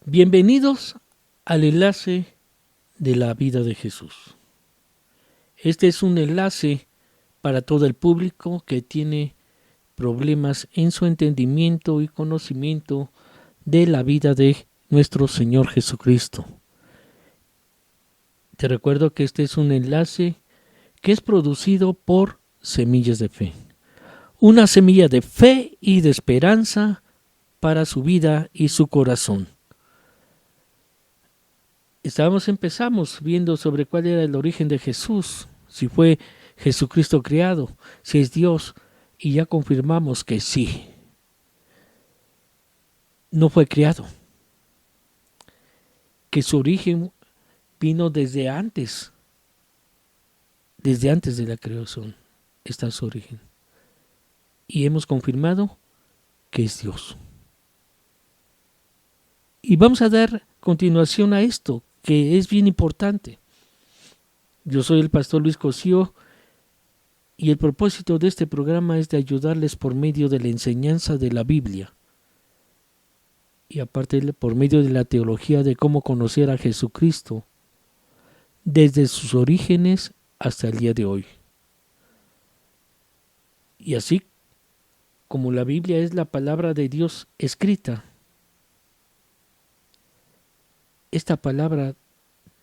Bienvenidos al enlace de la vida de Jesús. Este es un enlace para todo el público que tiene problemas en su entendimiento y conocimiento de la vida de nuestro Señor Jesucristo. Te recuerdo que este es un enlace que es producido por Semillas de Fe. Una semilla de fe y de esperanza para su vida y su corazón. Empezamos viendo sobre cuál era el origen de Jesús, si fue Jesucristo creado, si es Dios, y ya confirmamos que sí, no fue creado, que su origen vino desde antes de la creación, está su origen. Y hemos confirmado que es Dios. Y vamos a dar continuación a esto, que es bien importante. Yo soy el pastor Luis Cosío y el propósito de este programa es de ayudarles por medio de la enseñanza de la Biblia y aparte por medio de la teología de cómo conocer a Jesucristo desde sus orígenes hasta el día de hoy. Y así como la Biblia es la palabra de Dios escrita, esta palabra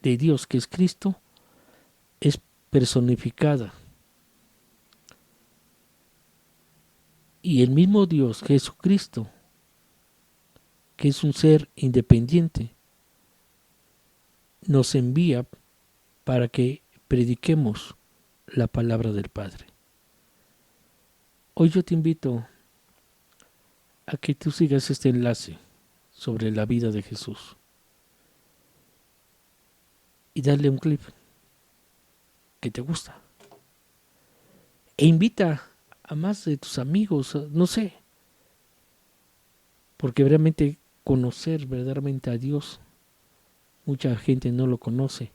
de Dios que es Cristo es personificada. Y el mismo Dios, Jesucristo, que es un ser independiente, nos envía para que prediquemos la palabra del Padre. Hoy yo te invito a que tú sigas este enlace sobre la vida de Jesús y darle un clip que te gusta. E invita a más de tus amigos, no sé, porque realmente conocer verdaderamente a Dios, mucha gente no lo conoce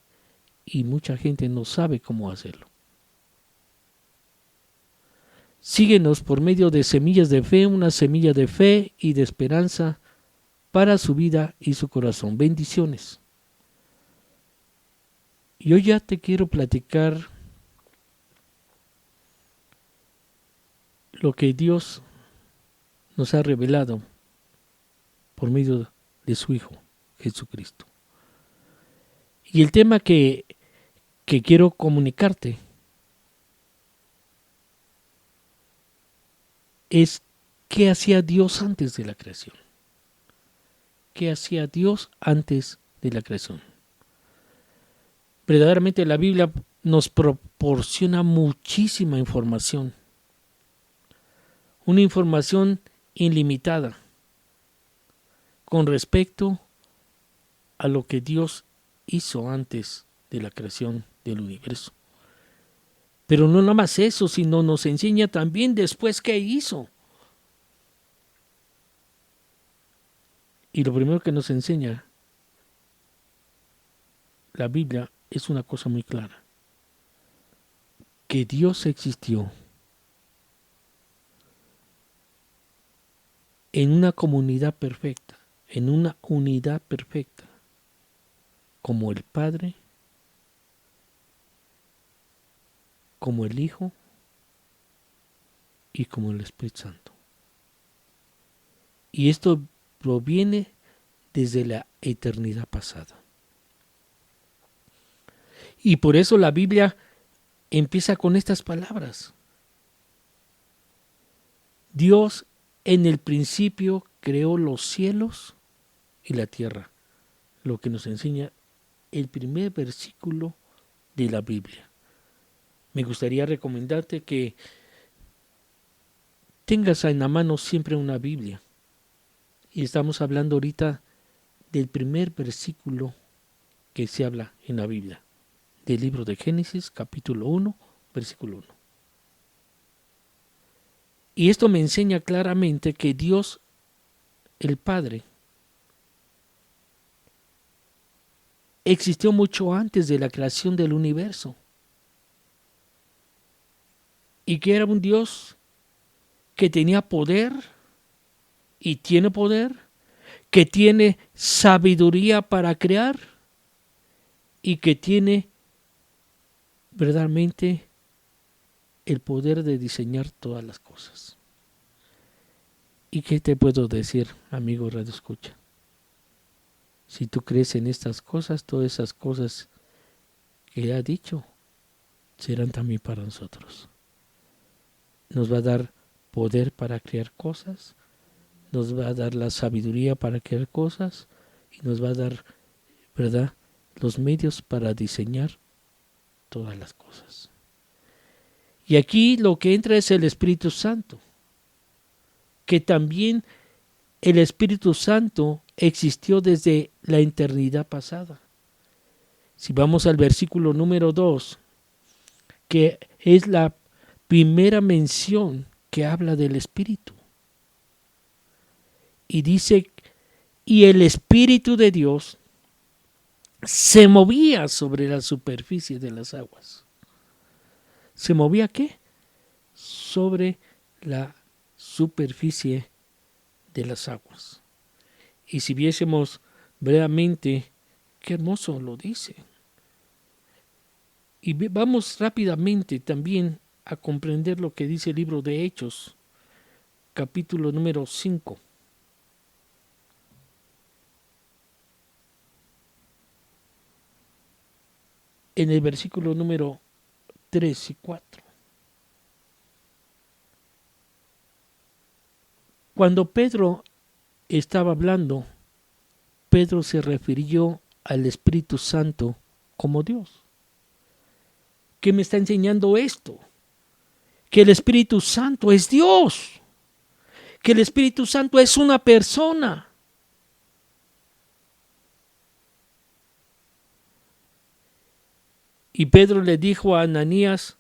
y mucha gente no sabe cómo hacerlo. Síguenos por medio de Semillas de Fe, una semilla de fe y de esperanza para su vida y su corazón. Bendiciones. Y hoy ya te quiero platicar lo que Dios nos ha revelado por medio de su Hijo, Jesucristo. Y el tema que quiero comunicarte es qué hacía Dios antes de la creación. ¿Qué hacía Dios antes de la creación? Verdaderamente la Biblia nos proporciona muchísima información. Una información ilimitada con respecto a lo que Dios hizo antes de la creación del universo. Pero no nada más eso, sino nos enseña también después qué hizo. Y lo primero que nos enseña la Biblia es una cosa muy clara. Que Dios existió en una comunidad perfecta, en una unidad perfecta, como el Padre, como el Hijo y como el Espíritu Santo. Y esto proviene desde la eternidad pasada. Y por eso la Biblia empieza con estas palabras. Dios en el principio creó los cielos y la tierra, lo que nos enseña el primer versículo de la Biblia. Me gustaría recomendarte que tengas en la mano siempre una Biblia. Y estamos hablando ahorita del primer versículo que se habla en la Biblia, del libro de Génesis, capítulo 1, versículo 1. Y esto me enseña claramente que Dios, el Padre, existió mucho antes de la creación del universo. Y que era un Dios que tenía poder y tiene poder, que tiene sabiduría para crear y que tiene verdaderamente el poder de diseñar todas las cosas. ¿Y qué te puedo decir, amigo Radio Escucha? Si tú crees en estas cosas, todas esas cosas que ha dicho serán también para nosotros. Nos va a dar poder para crear cosas, nos va a dar la sabiduría para crear cosas y nos va a dar, ¿verdad?, los medios para diseñar todas las cosas. Y aquí lo que entra es el Espíritu Santo, que también el Espíritu Santo existió desde la eternidad pasada. Si vamos al versículo número 2, que es la primera mención que habla del Espíritu. Y dice, y el Espíritu de Dios se movía sobre la superficie de las aguas. ¿Se movía qué? Sobre la superficie de las aguas. Y si viésemos brevemente, qué hermoso lo dice. Y vamos rápidamente también a comprender lo que dice el libro de Hechos, capítulo número 5. En el versículo número 3 y 4. Cuando Pedro estaba hablando, Pedro se refirió al Espíritu Santo como Dios. ¿Qué me está enseñando esto? Que el Espíritu Santo es Dios. Que el Espíritu Santo es una persona. Y Pedro le dijo a Ananías,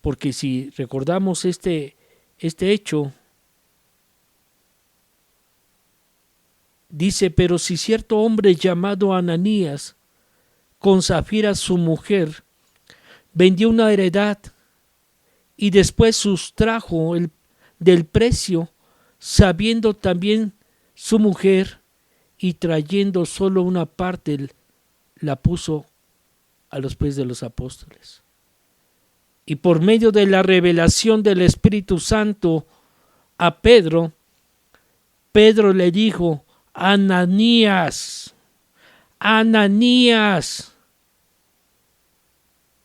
porque si recordamos este hecho, dice, pero si cierto hombre llamado Ananías, con Zafira su mujer, vendió una heredad y después sustrajo del precio, sabiendo también su mujer, y trayendo solo una parte, la puso a los pies de los apóstoles. Y por medio de la revelación del Espíritu Santo a Pedro, Pedro le dijo, Ananías, Ananías.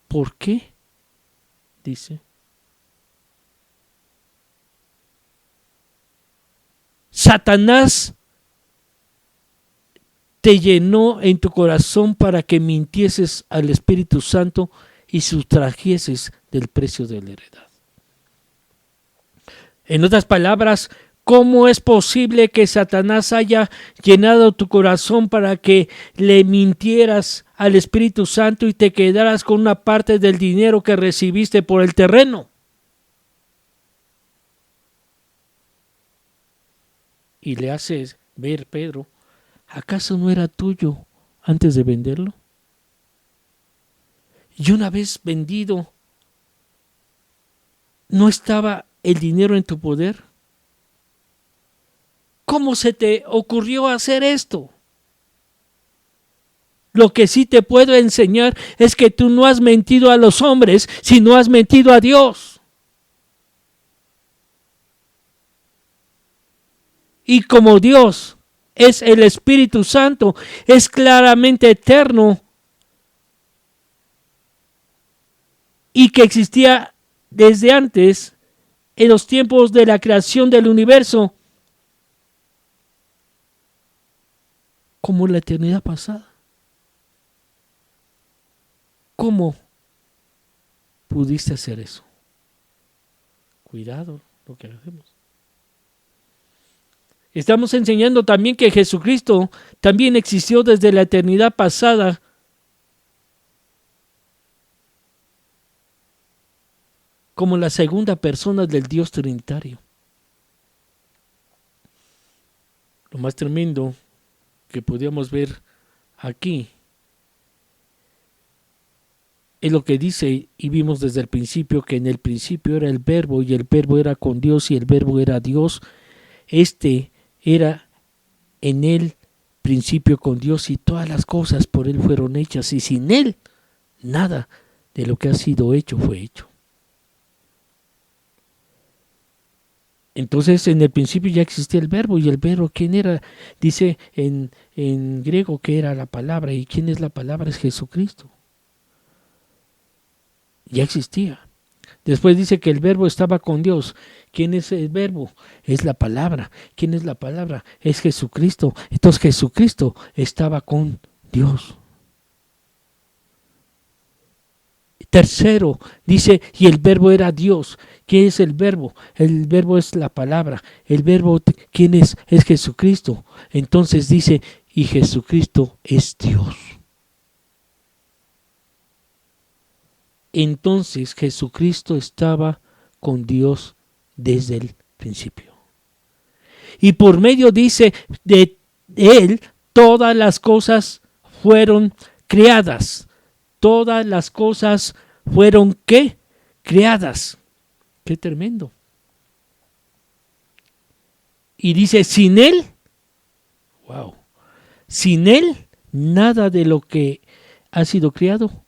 ¿Por qué? Dice. Satanás te llenó en tu corazón para que mintieses al Espíritu Santo y sustrajeses del precio de la heredad. En otras palabras, ¿cómo es posible que Satanás haya llenado tu corazón para que le mintieras al Espíritu Santo y te quedaras con una parte del dinero que recibiste por el terreno? Y le haces ver, Pedro, ¿acaso no era tuyo antes de venderlo? Y una vez vendido, ¿no estaba el dinero en tu poder? ¿Cómo se te ocurrió hacer esto? Lo que sí te puedo enseñar es que tú no has mentido a los hombres, sino has mentido a Dios. Y como Dios es el Espíritu Santo, es claramente eterno y que existía desde antes, en los tiempos de la creación del universo, como la eternidad pasada. ¿Cómo pudiste hacer eso? Cuidado lo que hacemos. Estamos enseñando también que Jesucristo también existió desde la eternidad pasada como la segunda persona del Dios Trinitario. Lo más tremendo que podíamos ver aquí es lo que dice, y vimos desde el principio, que en el principio era el Verbo, y el Verbo era con Dios, y el Verbo era Dios. Este era en el principio con Dios y todas las cosas por Él fueron hechas y sin Él nada de lo que ha sido hecho fue hecho. Entonces en el principio ya existía el verbo, y el verbo, ¿quién era? Dice en griego que era la palabra, y ¿quién es la palabra? Es Jesucristo. Ya existía. Después dice que el verbo estaba con Dios. ¿Quién es el verbo? Es la palabra. ¿Quién es la palabra? Es Jesucristo. Entonces Jesucristo estaba con Dios. Tercero, dice, y el verbo era Dios. ¿Qué es el verbo? El verbo es la palabra. El verbo, ¿quién es? Es Jesucristo. Entonces dice, y Jesucristo es Dios. Entonces Jesucristo estaba con Dios desde el principio. Y por medio, dice, de Él, todas las cosas fueron creadas. Todas las cosas fueron, ¿qué? Creadas. Qué tremendo. Y dice, sin Él, wow, sin Él, nada de lo que ha sido creado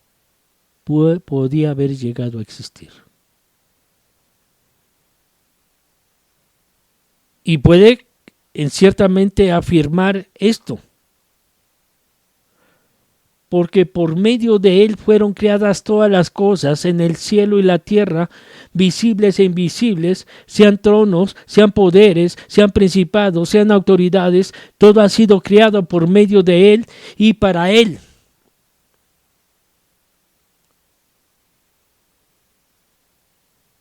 podía haber llegado a existir. Y puede ciertamente afirmar esto, porque por medio de Él fueron creadas todas las cosas en el cielo y la tierra, visibles e invisibles, sean tronos, sean poderes, sean principados, sean autoridades, todo ha sido creado por medio de Él y para Él.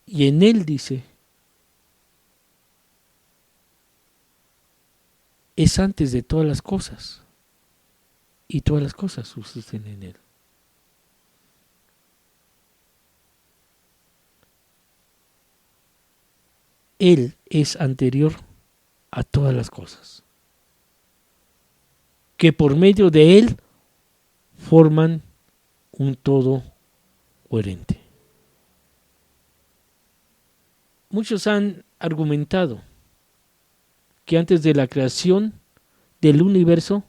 Y en Él, dice, es antes de todas las cosas, y todas las cosas subsisten en Él. Él es anterior a todas las cosas, que por medio de Él forman un todo coherente. Muchos han argumentado que antes de la creación del universo,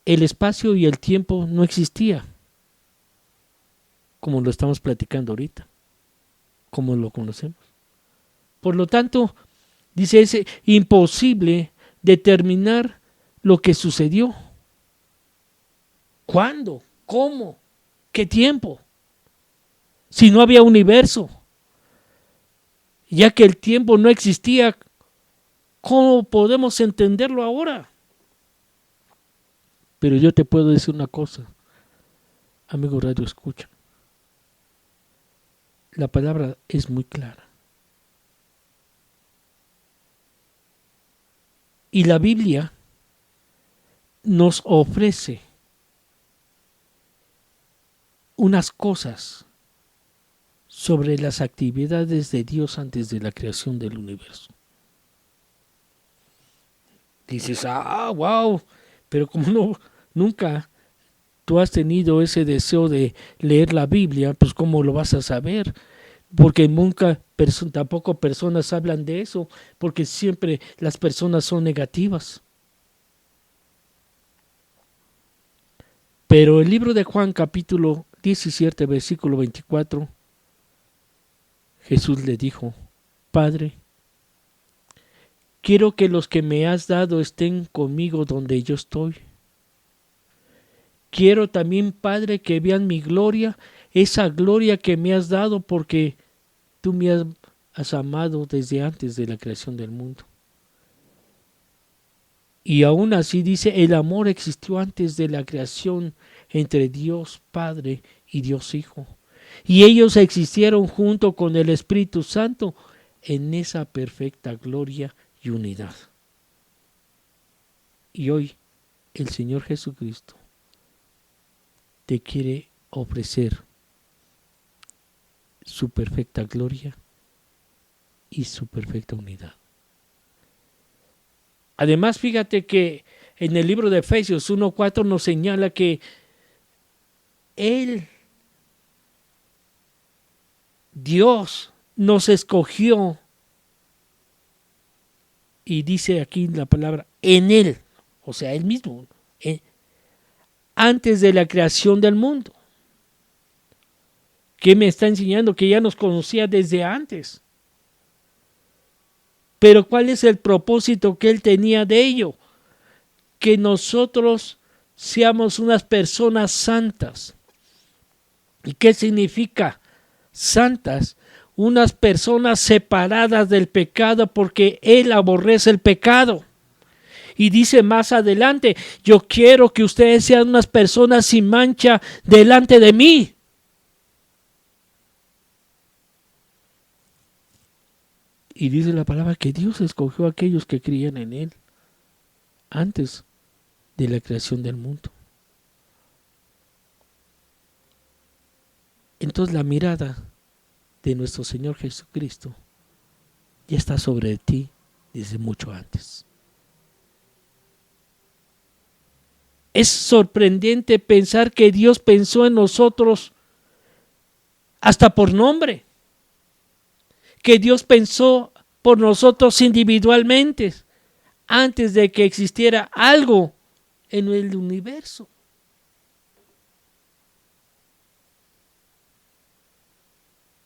el espacio y el tiempo no existía, como lo estamos platicando ahorita, como lo conocemos. Por lo tanto, dice, es imposible determinar lo que sucedió. ¿Cuándo? ¿Cómo? ¿Qué tiempo? Si no había universo, ya que el tiempo no existía, ¿cómo podemos entenderlo ahora? Pero yo te puedo decir una cosa, amigo Radio Escucha. La palabra es muy clara. Y la Biblia nos ofrece unas cosas sobre las actividades de Dios antes de la creación del universo. Dices, wow, pero como no, nunca tú has tenido ese deseo de leer la Biblia, pues ¿cómo lo vas a saber? Porque nunca, tampoco personas hablan de eso, porque siempre las personas son negativas. Pero el libro de Juan, capítulo 17, versículo 24, Jesús le dijo, Padre, quiero que los que me has dado estén conmigo donde yo estoy. Quiero también, Padre, que vean mi gloria, esa gloria que me has dado porque tú me has amado desde antes de la creación del mundo. Y aún así dice, el amor existió antes de la creación entre Dios Padre y Dios Hijo. Y ellos existieron junto con el Espíritu Santo en esa perfecta gloria y unidad. Y hoy el Señor Jesucristo te quiere ofrecer su perfecta gloria y su perfecta unidad. Además, fíjate que en el libro de Efesios 1:4 nos señala que Él, Dios, nos escogió y dice aquí la palabra en Él, o sea, Él mismo, antes de la creación del mundo. ¿Qué me está enseñando? Que ya nos conocía desde antes. Pero ¿cuál es el propósito que Él tenía de ello? Que nosotros seamos unas personas santas. ¿Y qué significa santas? Unas personas separadas del pecado, porque Él aborrece el pecado. Y dice más adelante, yo quiero que ustedes sean unas personas sin mancha delante de mí. Y dice la palabra que Dios escogió a aquellos que creían en Él antes de la creación del mundo. Entonces la mirada de nuestro Señor Jesucristo ya está sobre ti desde mucho antes. Es sorprendente pensar que Dios pensó en nosotros hasta por nombre, que Dios pensó por nosotros individualmente antes de que existiera algo en el universo.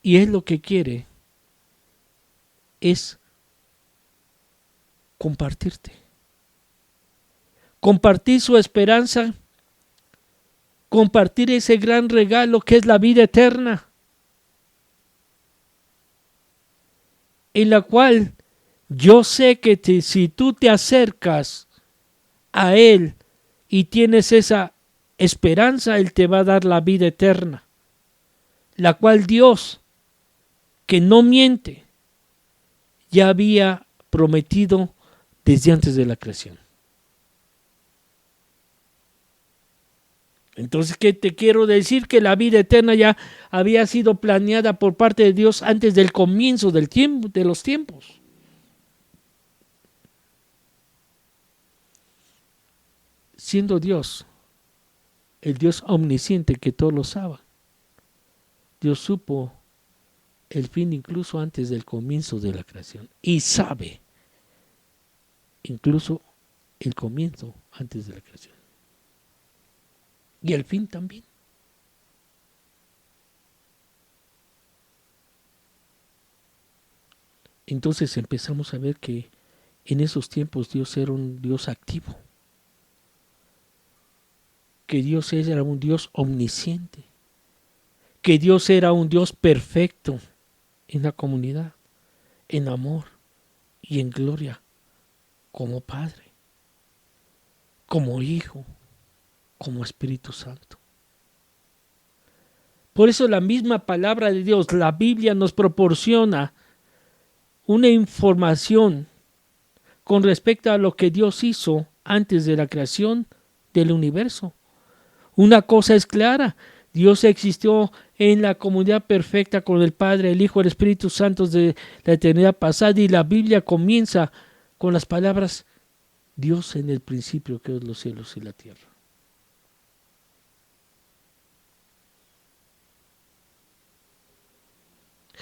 Y Él lo que quiere es compartirte. Compartir su esperanza, compartir ese gran regalo que es la vida eterna, en la cual yo sé que si tú te acercas a Él y tienes esa esperanza, Él te va a dar la vida eterna, la cual Dios, que no miente, ya había prometido desde antes de la creación. Entonces, ¿qué te quiero decir? Que la vida eterna ya había sido planeada por parte de Dios antes del comienzo del tiempo, de los tiempos. Siendo Dios, el Dios omnisciente que todo lo sabe, Dios supo el fin incluso antes del comienzo de la creación y sabe incluso el comienzo antes de la creación y el fin también. Entonces empezamos a ver que en esos tiempos Dios era un Dios activo, que Dios era un Dios omnisciente, que Dios era un Dios perfecto en la comunidad, en amor y en gloria, como Padre, como Hijo, como Espíritu Santo. Por eso la misma palabra de Dios, la Biblia, nos proporciona una información con respecto a lo que Dios hizo antes de la creación del universo. Una cosa es clara, Dios existió en la comunidad perfecta con el Padre, el Hijo, el Espíritu Santo de la eternidad pasada, y la Biblia comienza con las palabras Dios en el principio creó los cielos y la tierra.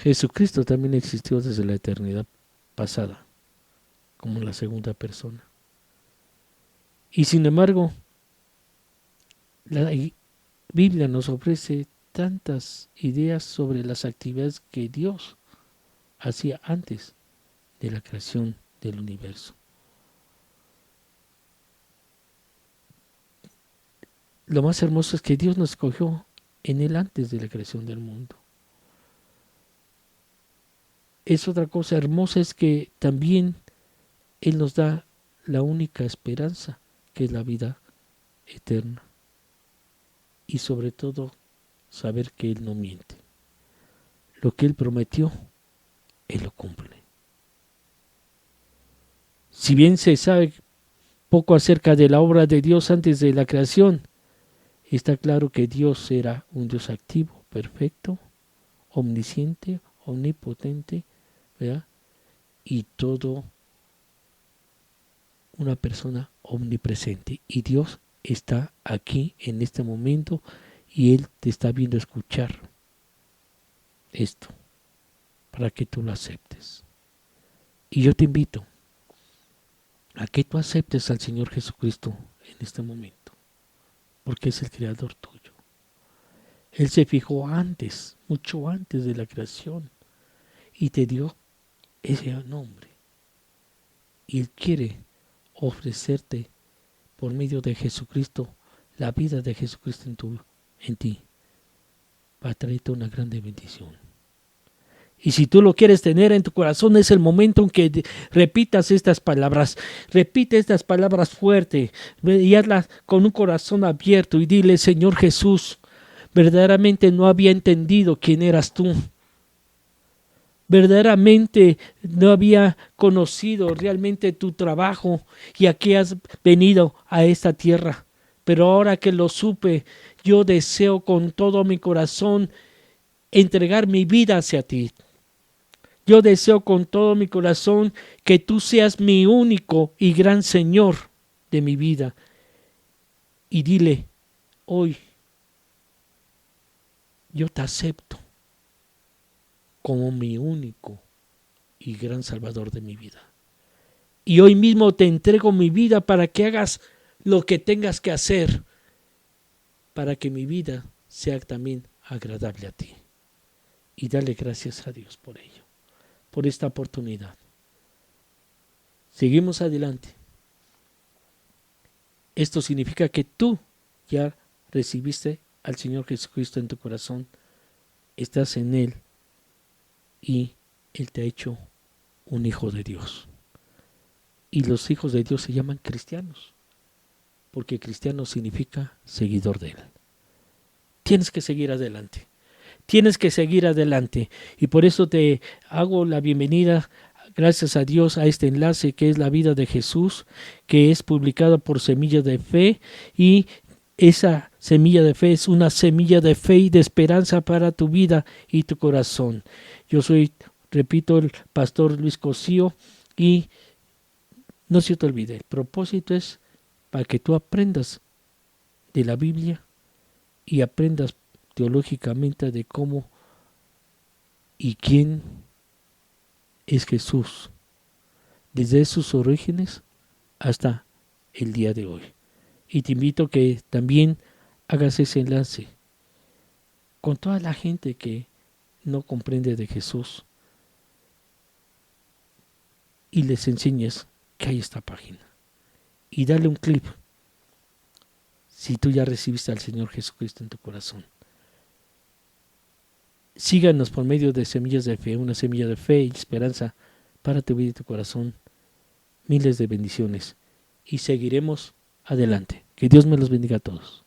Jesucristo también existió desde la eternidad pasada, como la segunda persona. Y sin embargo, la Biblia nos ofrece tantas ideas sobre las actividades que Dios hacía antes de la creación del universo. Lo más hermoso es que Dios nos escogió en Él antes de la creación del mundo. Es otra cosa hermosa, es que también Él nos da la única esperanza, que es la vida eterna. Y sobre todo, saber que Él no miente. Lo que Él prometió, Él lo cumple. Si bien se sabe poco acerca de la obra de Dios antes de la creación, está claro que Dios era un Dios activo, perfecto, omnisciente, omnipotente, ¿verdad? Y todo una persona omnipresente. Y Dios está aquí en este momento y Él te está viendo escuchar esto para que tú lo aceptes. Y yo te invito a que tú aceptes al Señor Jesucristo en este momento, porque es el creador tuyo. Él se fijó antes, mucho antes de la creación, y te dio ese nombre. Y Él quiere ofrecerte por medio de Jesucristo, la vida de Jesucristo en ti, para traerte una grande bendición. Y si tú lo quieres tener en tu corazón, es el momento en que repitas estas palabras. Repite estas palabras fuerte y hazlas con un corazón abierto y dile: Señor Jesús, verdaderamente no había entendido quién eras tú. Verdaderamente no había conocido realmente tu trabajo y a qué has venido a esta tierra. Pero ahora que lo supe, yo deseo con todo mi corazón entregar mi vida hacia ti. Yo deseo con todo mi corazón que tú seas mi único y gran Señor de mi vida. Y dile: hoy yo te acepto como mi único y gran Salvador de mi vida. Y hoy mismo te entrego mi vida para que hagas lo que tengas que hacer para que mi vida sea también agradable a ti. Y dale gracias a Dios por ello, por esta oportunidad. Seguimos adelante. Esto significa que tú ya recibiste al Señor Jesucristo en tu corazón, estás en Él y Él te ha hecho un hijo de Dios. Y los hijos de Dios se llaman cristianos, porque cristiano significa seguidor de Él. Tienes que seguir adelante. Tienes que seguir adelante. Y por eso te hago la bienvenida, gracias a Dios, a este enlace que es la vida de Jesús, que es publicado por Semilla de Fe. Y esa semilla de fe es una semilla de fe y de esperanza para tu vida y tu corazón. Yo soy, repito, el pastor Luis Cosío, y no se te olvide, el propósito es para que tú aprendas de la Biblia y aprendas teológicamente de cómo y quién es Jesús, desde sus orígenes hasta el día de hoy. Y te invito a que también hagas ese enlace con toda la gente que no comprende de Jesús y les enseñes que hay esta página. Y dale un clip si tú ya recibiste al Señor Jesucristo en tu corazón. Síganos por medio de Semillas de Fe, una semilla de fe y esperanza para tu vida y tu corazón. Miles de bendiciones y seguiremos adelante. Que Dios me los bendiga a todos.